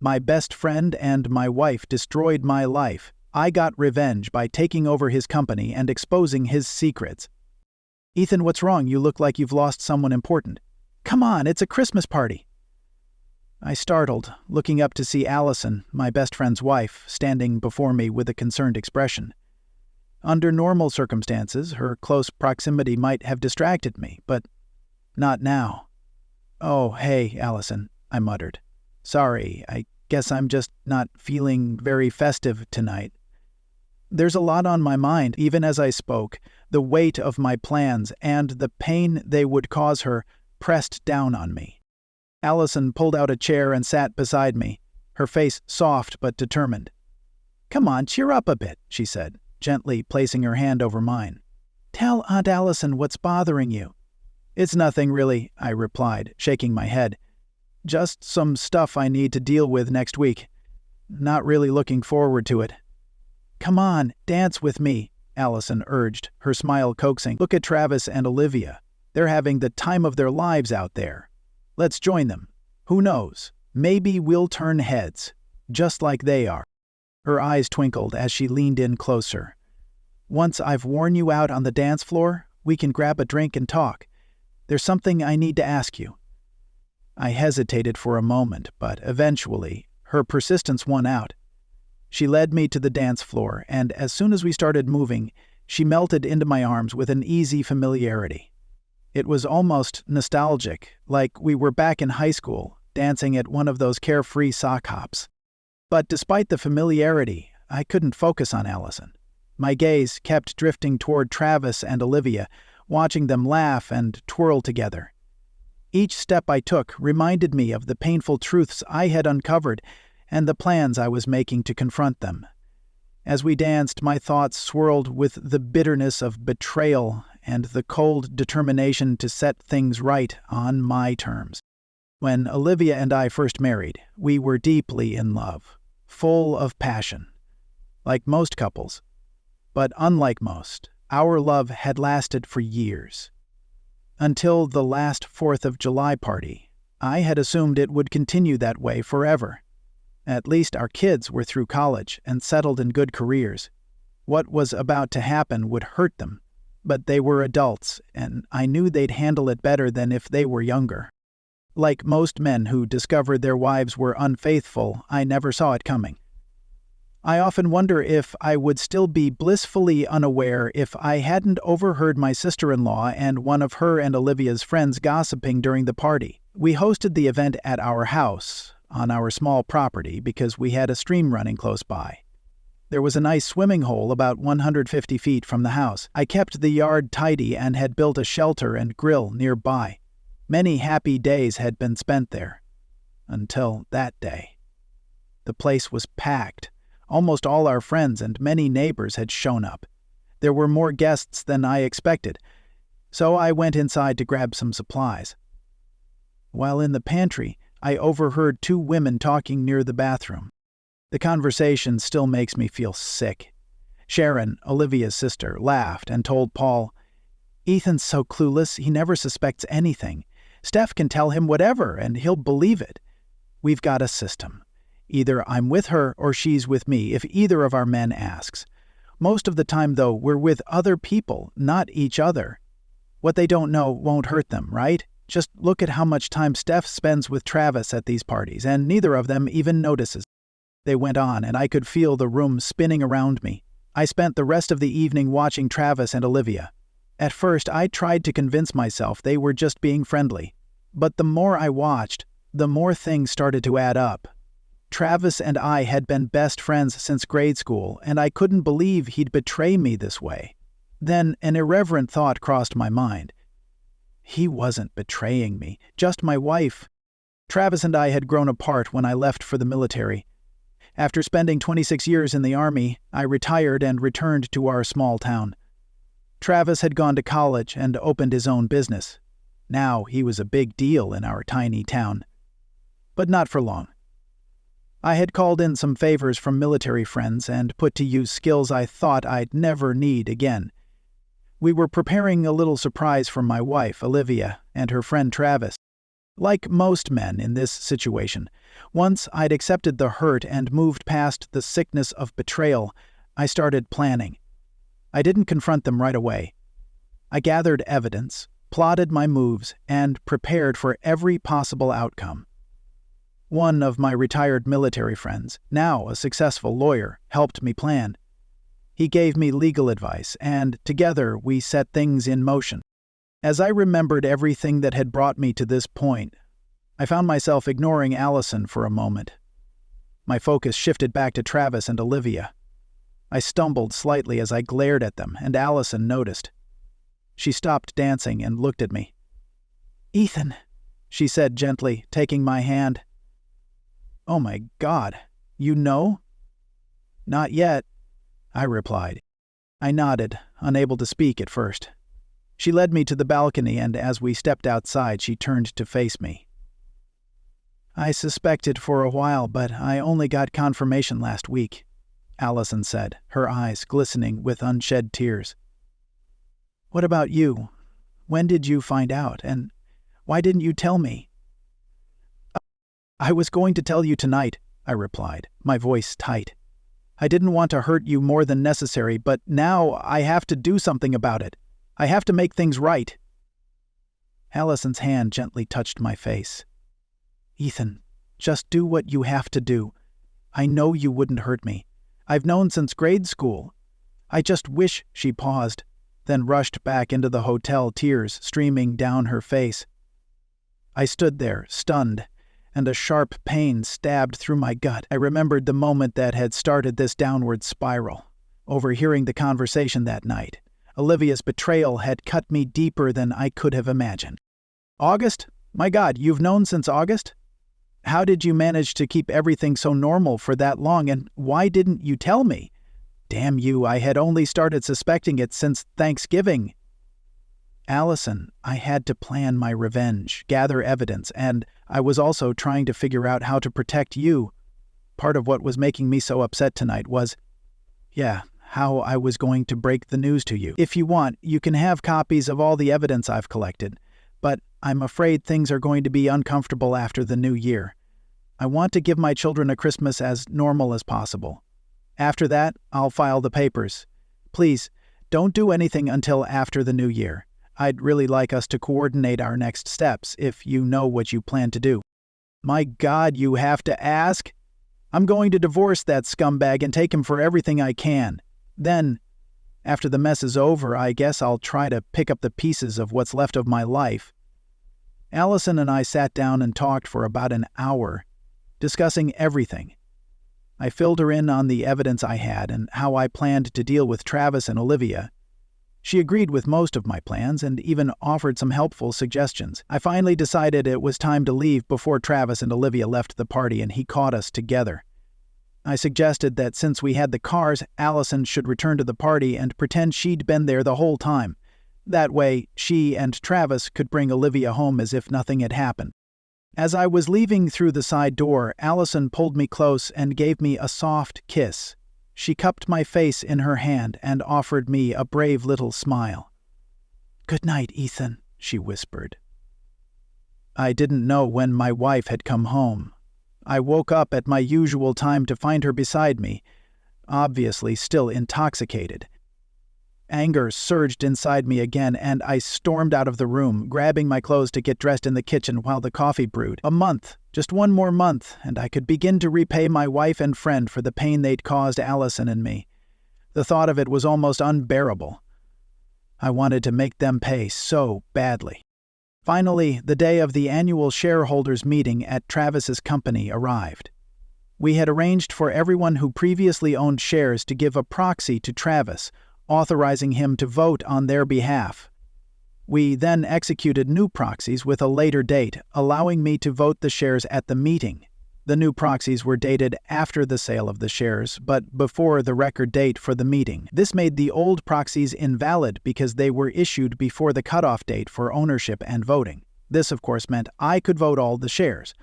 My best friend and my wife destroyed my life. I got revenge by taking over his company and exposing his secrets. Ethan, what's wrong? You look like you've lost someone important. Come on, it's a Christmas party. I startled, looking up to see Allison, my best friend's wife, standing before me with a concerned expression. Under normal circumstances, her close proximity might have distracted me, but not now. "Oh, hey, Allison," I muttered. "Sorry, I guess I'm just not feeling very festive tonight." There's a lot on my mind, even as I spoke. The weight of my plans and the pain they would cause her pressed down on me. Allison pulled out a chair and sat beside me, her face soft but determined. "Come on, cheer up a bit," she said, gently placing her hand over mine. "Tell Aunt Allison what's bothering you." "It's nothing really," I replied, shaking my head. "Just some stuff I need to deal with next week. Not really looking forward to it." "Come on, dance with me," Allison urged, her smile coaxing. "Look at Travis and Olivia. They're having the time of their lives out there. Let's join them. Who knows? Maybe we'll turn heads, just like they are." Her eyes twinkled as she leaned in closer. "Once I've worn you out on the dance floor, we can grab a drink and talk. There's something I need to ask you." I hesitated for a moment, but eventually, her persistence won out. She led me to the dance floor, and as soon as we started moving, she melted into my arms with an easy familiarity. It was almost nostalgic, like we were back in high school, dancing at one of those carefree sock hops. But despite the familiarity, I couldn't focus on Allison. My gaze kept drifting toward Travis and Olivia, watching them laugh and twirl together. Each step I took reminded me of the painful truths I had uncovered and the plans I was making to confront them. As we danced, my thoughts swirled with the bitterness of betrayal and the cold determination to set things right on my terms. When Olivia and I first married, we were deeply in love, full of passion. Like most couples, but unlike most, our love had lasted for years. Until the last 4th of July party, I had assumed it would continue that way forever. At least our kids were through college and settled in good careers. What was about to happen would hurt them, but they were adults, and I knew they'd handle it better than if they were younger. Like most men who discovered their wives were unfaithful, I never saw it coming. I often wonder if I would still be blissfully unaware if I hadn't overheard my sister-in-law and one of her and Olivia's friends gossiping during the party. We hosted the event at our house, on our small property, because we had a stream running close by. There was a nice swimming hole about 150 feet from the house. I kept the yard tidy and had built a shelter and grill nearby. Many happy days had been spent there. Until that day. The place was packed. Almost all our friends and many neighbors had shown up. There were more guests than I expected, so I went inside to grab some supplies. While in the pantry, I overheard 2 women talking near the bathroom. The conversation still makes me feel sick. Sharon, Olivia's sister, laughed and told Paul, "Ethan's so clueless, he never suspects anything. Steph can tell him whatever, and he'll believe it. We've got a system. Either I'm with her or she's with me if either of our men asks. Most of the time, though, we're with other people, not each other. What they don't know won't hurt them, right? Just look at how much time Steph spends with Travis at these parties, and neither of them even notices." They went on, and I could feel the room spinning around me. I spent the rest of the evening watching Travis and Olivia. At first, I tried to convince myself they were just being friendly. But the more I watched, the more things started to add up. Travis and I had been best friends since grade school, and I couldn't believe he'd betray me this way. Then an irreverent thought crossed my mind. He wasn't betraying me, just my wife. Travis and I had grown apart when I left for the military. After spending 26 years in the Army, I retired and returned to our small town. Travis had gone to college and opened his own business. Now he was a big deal in our tiny town. But not for long. I had called in some favors from military friends and put to use skills I thought I'd never need again. We were preparing a little surprise for my wife, Olivia, and her friend Travis. Like most men in this situation, once I'd accepted the hurt and moved past the sickness of betrayal, I started planning. I didn't confront them right away. I gathered evidence, plotted my moves, and prepared for every possible outcome. One of my retired military friends, now a successful lawyer, helped me plan. He gave me legal advice, and together we set things in motion. As I remembered everything that had brought me to this point, I found myself ignoring Allison for a moment. My focus shifted back to Travis and Olivia. I stumbled slightly as I glared at them, and Allison noticed. She stopped dancing and looked at me. "Ethan," she said gently, taking my hand. "Oh my God, you know?" "Not yet," I replied. I nodded, unable to speak at first. She led me to the balcony, and as we stepped outside, she turned to face me. "I suspected for a while, but I only got confirmation last week," Allison said, her eyes glistening with unshed tears. "What about you? When did you find out, and why didn't you tell me?" "I was going to tell you tonight," I replied, my voice tight. "I didn't want to hurt you more than necessary, but now I have to do something about it. I have to make things right." Allison's hand gently touched my face. "Ethan, just do what you have to do. I know you wouldn't hurt me. I've known since grade school. I just wish—" She paused, then rushed back into the hotel, tears streaming down her face. I stood there, stunned, and a sharp pain stabbed through my gut. I remembered the moment that had started this downward spiral. Overhearing the conversation that night, Olivia's betrayal had cut me deeper than I could have imagined. "August? My God, you've known since August? How did you manage to keep everything so normal for that long, and why didn't you tell me? Damn you, I had only started suspecting it since Thanksgiving." "Allison, I had to plan my revenge, gather evidence, and I was also trying to figure out how to protect you. Part of what was making me so upset tonight was, how I was going to break the news to you. If you want, you can have copies of all the evidence I've collected, but I'm afraid things are going to be uncomfortable after the new year. I want to give my children a Christmas as normal as possible. After that, I'll file the papers. Please, don't do anything until after the new year. I'd really like us to coordinate our next steps if you know what you plan to do." "My God, you have to ask? I'm going to divorce that scumbag and take him for everything I can. Then, after the mess is over, I guess I'll try to pick up the pieces of what's left of my life." Allison and I sat down and talked for about an hour, discussing everything. I filled her in on the evidence I had and how I planned to deal with Travis and Olivia. She agreed with most of my plans and even offered some helpful suggestions. I finally decided it was time to leave before Travis and Olivia left the party and he caught us together. I suggested that since we had the cars, Allison should return to the party and pretend she'd been there the whole time. That way, she and Travis could bring Olivia home as if nothing had happened. As I was leaving through the side door, Allison pulled me close and gave me a soft kiss. She cupped my face in her hand and offered me a brave little smile. "Good night, Ethan," she whispered. I didn't know when my wife had come home. I woke up at my usual time to find her beside me, obviously still intoxicated. Anger surged inside me again, and I stormed out of the room, grabbing my clothes to get dressed in the kitchen while the coffee brewed. A month, just one more month, and I could begin to repay my wife and friend for the pain they'd caused Allison and me. The thought of it was almost unbearable. I wanted to make them pay so badly. Finally, the day of the annual shareholders' meeting at Travis's company arrived. We had arranged for everyone who previously owned shares to give a proxy to Travis, authorizing him to vote on their behalf. We then executed new proxies with a later date, allowing me to vote the shares at the meeting. The new proxies were dated after the sale of the shares, but before the record date for the meeting. This made the old proxies invalid because they were issued before the cutoff date for ownership and voting. This, of course, meant I could vote all the shares.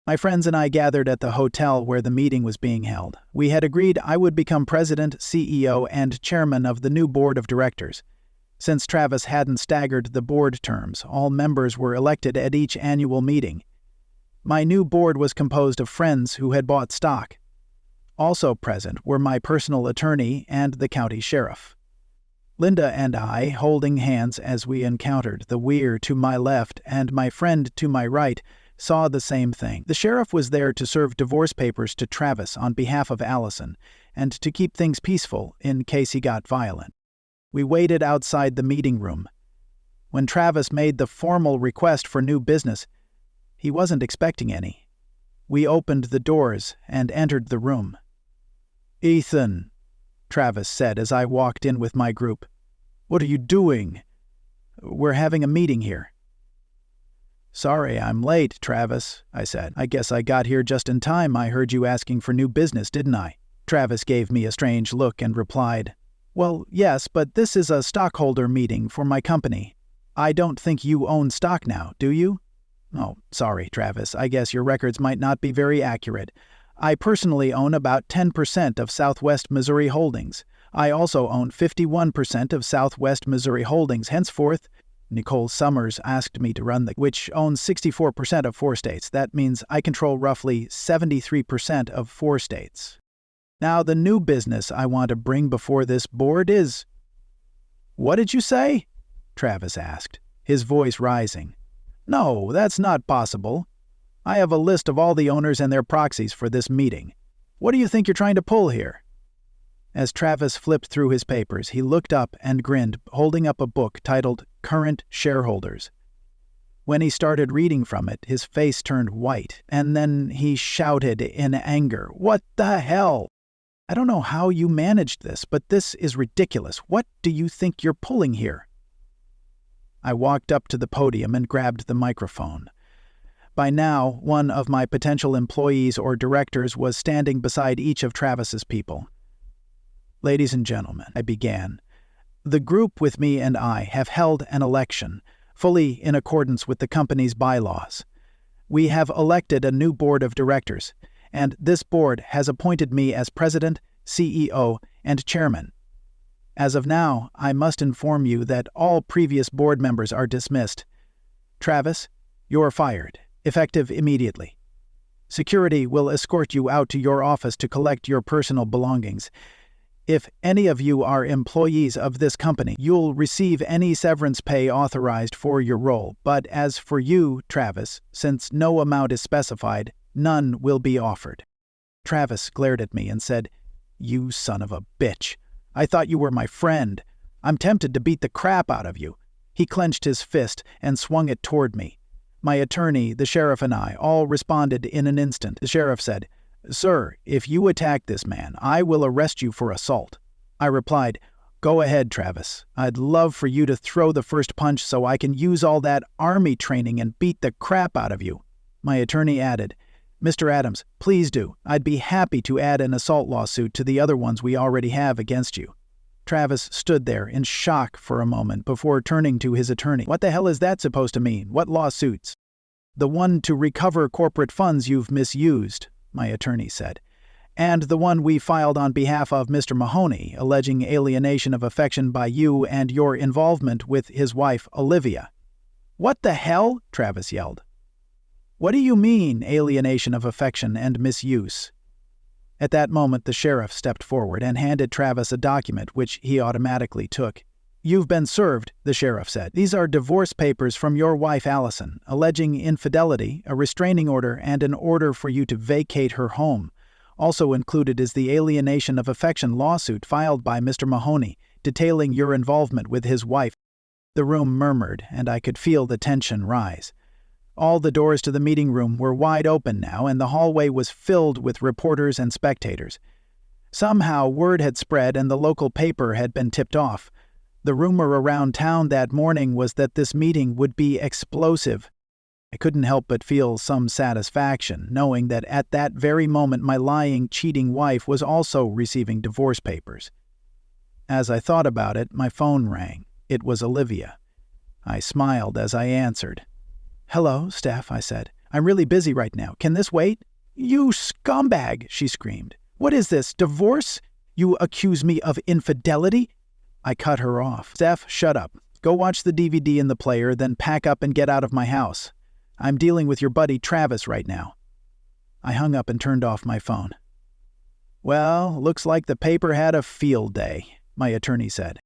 My friends and I gathered at the hotel where the meeting was being held. We had agreed I would become president, CEO, and chairman of the new board of directors. Since Travis hadn't staggered the board terms, all members were elected at each annual meeting. My new board was composed of friends who had bought stock. Also present were my personal attorney and the county sheriff. Linda and I, holding hands as we encountered the weir to my left and my friend to my right, saw the same thing. The sheriff was there to serve divorce papers to Travis on behalf of Allison and to keep things peaceful in case he got violent. We waited outside the meeting room. When Travis made the formal request for new business, he wasn't expecting any. We opened the doors and entered the room. "Ethan," Travis said as I walked in with my group. "What are you doing?" "We're having a meeting here." "Sorry I'm late, Travis," I said. "I guess I got here just in time. I heard you asking for new business, didn't I?" Travis gave me a strange look and replied, "Well, yes, but this is a stockholder meeting for my company. I don't think you own stock now, do you?" "Oh, sorry, Travis. I guess your records might not be very accurate. I personally own about 10% of Southwest Missouri Holdings. I also own 51% of Southwest Missouri Holdings. Henceforth, Nicole Summers asked me to run which owns 64% of 4 states. That means I control roughly 73% of 4 states. Now, the new business I want to bring before this board is—" "What did you say?" Travis asked, his voice rising. "No, that's not possible. I have a list of all the owners and their proxies for this meeting. What do you think you're trying to pull here?" As Travis flipped through his papers, he looked up and grinned, holding up a book titled Current Shareholders. When he started reading from it, his face turned white, and then he shouted in anger, "What the hell? I don't know how you managed this, but this is ridiculous. What do you think you're pulling here?" I walked up to the podium and grabbed the microphone. By now, one of my potential employees or directors was standing beside each of Travis's people. "Ladies and gentlemen," I began, "the group with me and I have held an election, fully in accordance with the company's bylaws. We have elected a new board of directors, and this board has appointed me as president, CEO, and chairman. As of now, I must inform you that all previous board members are dismissed. Travis, you're fired, effective immediately. Security will escort you out to your office to collect your personal belongings. If any of you are employees of this company, you'll receive any severance pay authorized for your role. But as for you, Travis, since no amount is specified, none will be offered." Travis glared at me and said, "You son of a bitch. I thought you were my friend. I'm tempted to beat the crap out of you." He clenched his fist and swung it toward me. My attorney, the sheriff, and I all responded in an instant. The sheriff said, "Sir, if you attack this man, I will arrest you for assault." I replied, "Go ahead, Travis. I'd love for you to throw the first punch so I can use all that army training and beat the crap out of you." My attorney added, "Mr. Adams, please do. I'd be happy to add an assault lawsuit to the other ones we already have against you." Travis stood there in shock for a moment before turning to his attorney. "What the hell is that supposed to mean? What lawsuits?" "The one to recover corporate funds you've misused," my attorney said, "and the one we filed on behalf of Mr. Mahoney, alleging alienation of affection by you and your involvement with his wife, Olivia." "What the hell?" Travis yelled. "What do you mean, alienation of affection and misuse?" At that moment, the sheriff stepped forward and handed Travis a document, which he automatically took. "You've been served," the sheriff said. "These are divorce papers from your wife, Allison, alleging infidelity, a restraining order, and an order for you to vacate her home. Also included is the alienation of affection lawsuit filed by Mr. Mahoney, detailing your involvement with his wife." The room murmured, and I could feel the tension rise. All the doors to the meeting room were wide open now, and the hallway was filled with reporters and spectators. Somehow word had spread and the local paper had been tipped off. The rumor around town that morning was that this meeting would be explosive. I couldn't help but feel some satisfaction, knowing that at that very moment my lying, cheating wife was also receiving divorce papers. As I thought about it, my phone rang. It was Olivia. I smiled as I answered. "Hello, Steph," I said. "I'm really busy right now. Can this wait?" "You scumbag!" she screamed. "What is this, divorce? You accuse me of infidelity? I cut her off. Steph, shut up. Go watch the DVD in the player, then pack up and get out of my house. I'm dealing with your buddy Travis right now. I hung up and turned off my phone. Well, looks like the paper had a field day, my attorney said.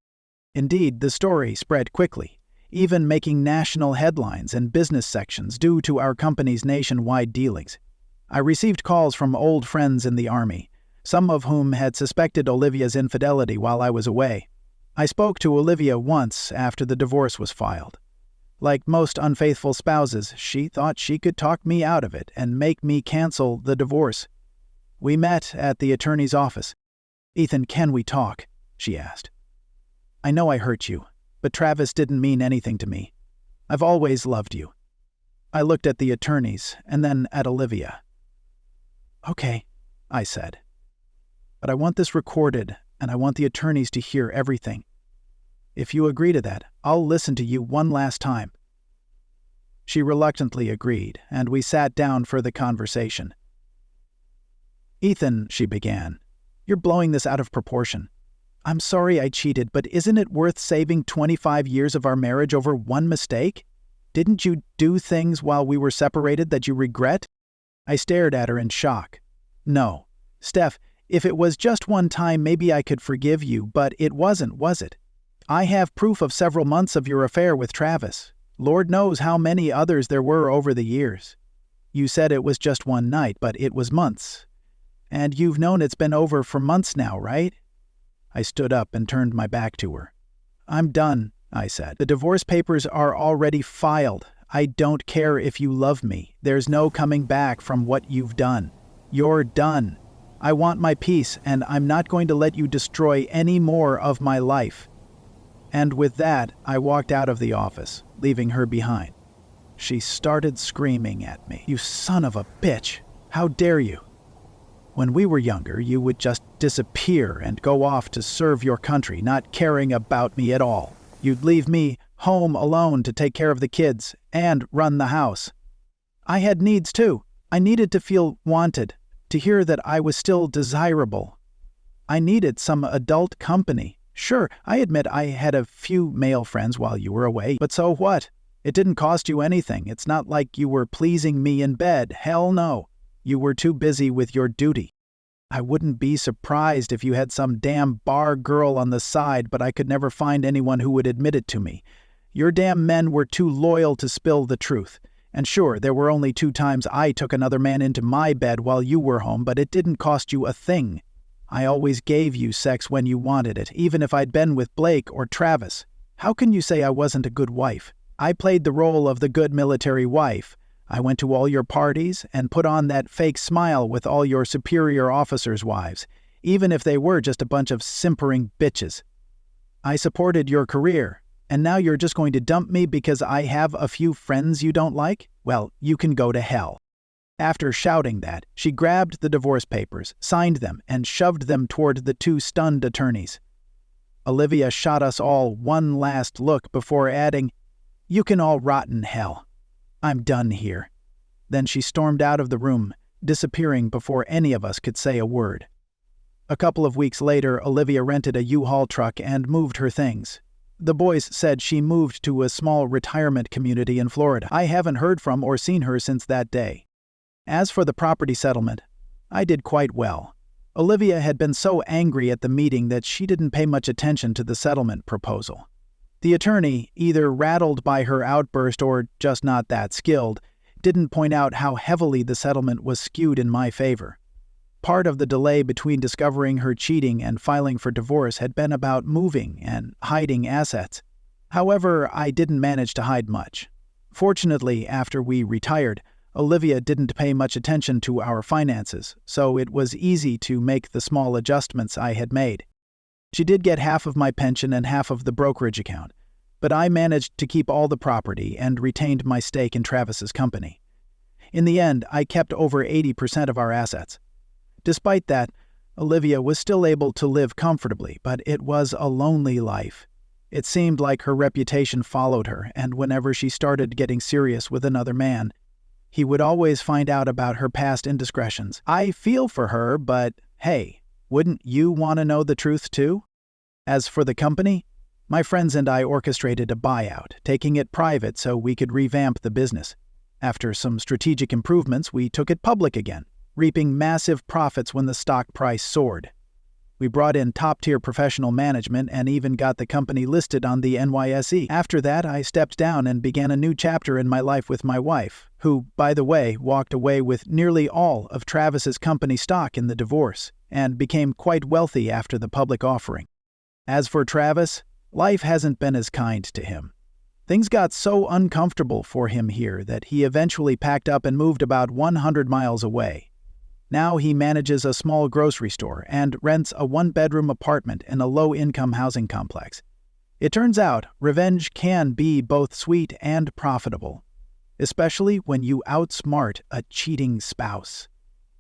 Indeed, the story spread quickly, even making national headlines and business sections due to our company's nationwide dealings. I received calls from old friends in the Army, some of whom had suspected Olivia's infidelity while I was away. I spoke to Olivia once after the divorce was filed. Like most unfaithful spouses, she thought she could talk me out of it and make me cancel the divorce. We met at the attorney's office. "Ethan, can we talk?" she asked. "I know I hurt you, but Travis didn't mean anything to me. I've always loved you." I looked at the attorneys and then at Olivia. "Okay," I said. "But I want this recorded, and I want the attorneys to hear everything. If you agree to that, I'll listen to you one last time." She reluctantly agreed, and we sat down for the conversation. "Ethan," she began, "you're blowing this out of proportion. I'm sorry I cheated, but isn't it worth saving 25 years of our marriage over one mistake? Didn't you do things while we were separated that you regret?" I stared at her in shock. "No. Steph, if it was just one time, maybe I could forgive you, but it wasn't, was it? I have proof of several months of your affair with Travis. Lord knows how many others there were over the years. You said it was just one night, but it was months. And you've known it's been over for months now, right?" I stood up and turned my back to her. "I'm done," I said. "The divorce papers are already filed. I don't care if you love me. There's no coming back from what you've done. You're done. I want my peace, and I'm not going to let you destroy any more of my life." And with that, I walked out of the office, leaving her behind. She started screaming at me. "You son of a bitch! How dare you! When we were younger, you would just disappear and go off to serve your country, not caring about me at all. You'd leave me home alone to take care of the kids and run the house. I had needs too. I needed to feel wanted, to hear that I was still desirable. I needed some adult company. Sure, I admit I had a few male friends while you were away, but so what? It didn't cost you anything. It's not like you were pleasing me in bed. Hell no. You were too busy with your duty. I wouldn't be surprised if you had some damn bar girl on the side, but I could never find anyone who would admit it to me. Your damn men were too loyal to spill the truth. And sure, there were only 2 times I took another man into my bed while you were home, but it didn't cost you a thing. I always gave you sex when you wanted it, even if I'd been with Blake or Travis. How can you say I wasn't a good wife? I played the role of the good military wife. I went to all your parties and put on that fake smile with all your superior officers' wives, even if they were just a bunch of simpering bitches. I supported your career, and now you're just going to dump me because I have a few friends you don't like? Well, you can go to hell." After shouting that, she grabbed the divorce papers, signed them, and shoved them toward the 2 stunned attorneys. Olivia shot us all one last look before adding, "You can all rot in hell. I'm done here." Then she stormed out of the room, disappearing before any of us could say a word. A couple of weeks later, Olivia rented a U-Haul truck and moved her things. The boys said she moved to a small retirement community in Florida. I haven't heard from or seen her since that day. As for the property settlement, I did quite well. Olivia had been so angry at the meeting that she didn't pay much attention to the settlement proposal. The attorney, either rattled by her outburst or just not that skilled, didn't point out how heavily the settlement was skewed in my favor. Part of the delay between discovering her cheating and filing for divorce had been about moving and hiding assets. However, I didn't manage to hide much. Fortunately, after we retired, Olivia didn't pay much attention to our finances, so it was easy to make the small adjustments I had made. She did get half of my pension and half of the brokerage account, but I managed to keep all the property and retained my stake in Travis's company. In the end, I kept over 80% of our assets. Despite that, Olivia was still able to live comfortably, but it was a lonely life. It seemed like her reputation followed her, and whenever she started getting serious with another man, he would always find out about her past indiscretions. I feel for her, but hey, wouldn't you want to know the truth too? As for the company, My friends and I orchestrated a buyout, taking it private so we could revamp the business. After some strategic improvements, we took it public again, reaping massive profits when the stock price soared. We brought in top-tier professional management and even got the company listed on the NYSE. After that, I stepped down and began a new chapter in my life with my wife, who, by the way, walked away with nearly all of Travis's company stock in the divorce and became quite wealthy after the public offering. As for Travis, life hasn't been as kind to him. Things got so uncomfortable for him here that he eventually packed up and moved about 100 miles away. Now he manages a small grocery store and rents a one-bedroom apartment in a low-income housing complex. It turns out revenge can be both sweet and profitable, especially when you outsmart a cheating spouse.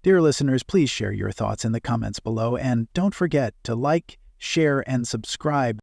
Dear listeners, please share your thoughts in the comments below, and don't forget to like, share, and subscribe.